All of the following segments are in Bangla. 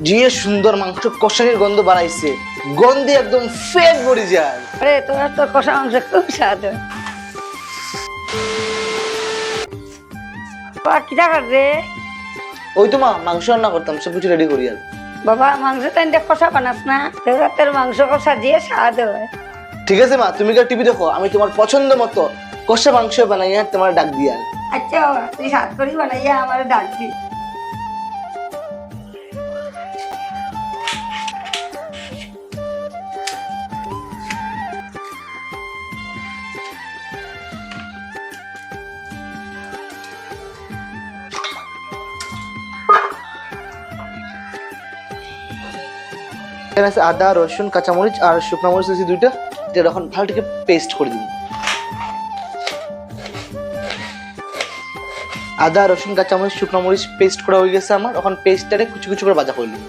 যে সুন্দর মাংস কষানির গন্ধ বাড়াইছে, গন্ধে একদম ফেট ভরে যায়। আরে তোমার তো কষা মাংস খুব স্বাদ হয়। বাবা কি টাকা রে? ওই তো মা, মাংস রান্না করতাম, সবকিছু রেডি করি আর। বাবা মাংস টাইনটা কষা বানাস না, তোর মাংস কষা দিয়ে স্বাদ হয়। ঠিক আছে মা, তুমি টিভি দেখো, আমি তোমার পছন্দ মতো কষা মাংস বানাইয়া তোমার ডাক দিয়া। আচ্ছা বাবা, তুই স্বাদ করি বানাইয়া আমার ডাক দি। এখানে আছে আদা, রসুন, কাঁচামরিচ আর শুকনো মরিচ আছে দুইটা। এটা এখন ভালোটিকে পেস্ট করে দিন। আদা, রসুন, কাঁচামরিচ, শুকনো মরিচ পেস্ট করা হয়ে গেছে আমার। এখন পেস্টটারে কুচি কুচি করে ভাজা করে নিন।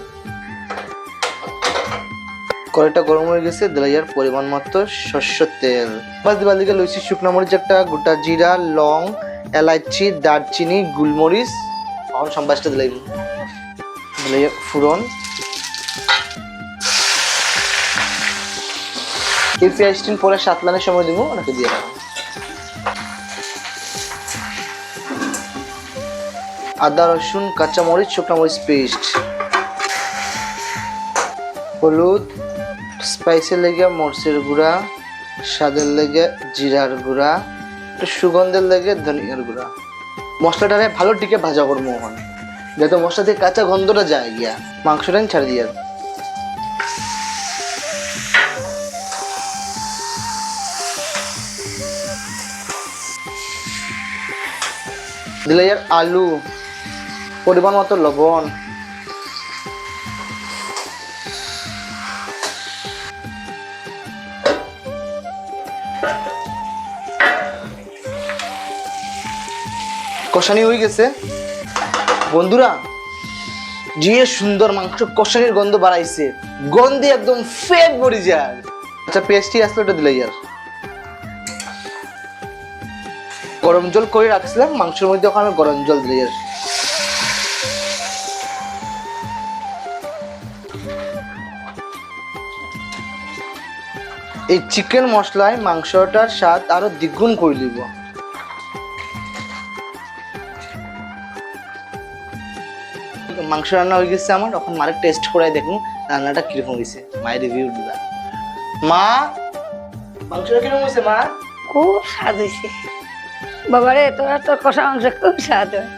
কড়াইটা গরম হয়ে গেছে, দিলাইয়ার পরিমাণ মতো সরষের তেল। বাস দিবার দিকে লইছি শুকনো মরিচ একটা, গোটা জিরা, লং, এলাচি, দারচিনি, গোলমরিচ। এখন সম্বাসটা দিলাই ফুরন। এই পেঁয়াজটি পরে সাতলানের সময় দিব, ওনাকে দিয়ে রাখবো। আদা, রসুন, কাঁচামরিচ, শুকনো মরিচ পেস্ট, হলুদ, স্পাইসের লেগে মরিচের গুঁড়া, স্বাদের লেগে জিরার গুঁড়া, একটু সুগন্ধের লেগে ধনিয়ার গুঁড়া। মশলাটারে ভালো টিকে ভাজা করবো এখন, যাতে মশলা থেকে কাঁচা গন্ধটা যায় গিয়া। মাংসটা ছাড়ি দিয়ে দিলে আলু, পরিমাণ মতো লবণ, কষানি হয়ে গেছে বন্ধুরা। যে সুন্দর মাংস কষানির গন্ধ বাড়াইছে, গন্ধে একদম ফেট ভরে যায়। আচ্ছা পেস্টটি আসলে ওটা দিলে গরম জল করে রাখছিলাম মাংসের মধ্যে, ওখানে আমি গরম জল দিলে এই চিকেন মশলায় মাংসটার স্বাদ আরো দ্বিগুণ করে দিব। মাংস রান্না হয়ে গেছে আমার, এখন মারে টেস্ট করে দেখুন রান্নাটা কিরকম হয়েছে। মায়ের রিভিউ দিবা। মা, মাংসটা কিরকম হয়েছে মা? খুব স্বাদ হয়েছে বাবা রে, তোর কষা মাংস খুব স্বাদ হয়।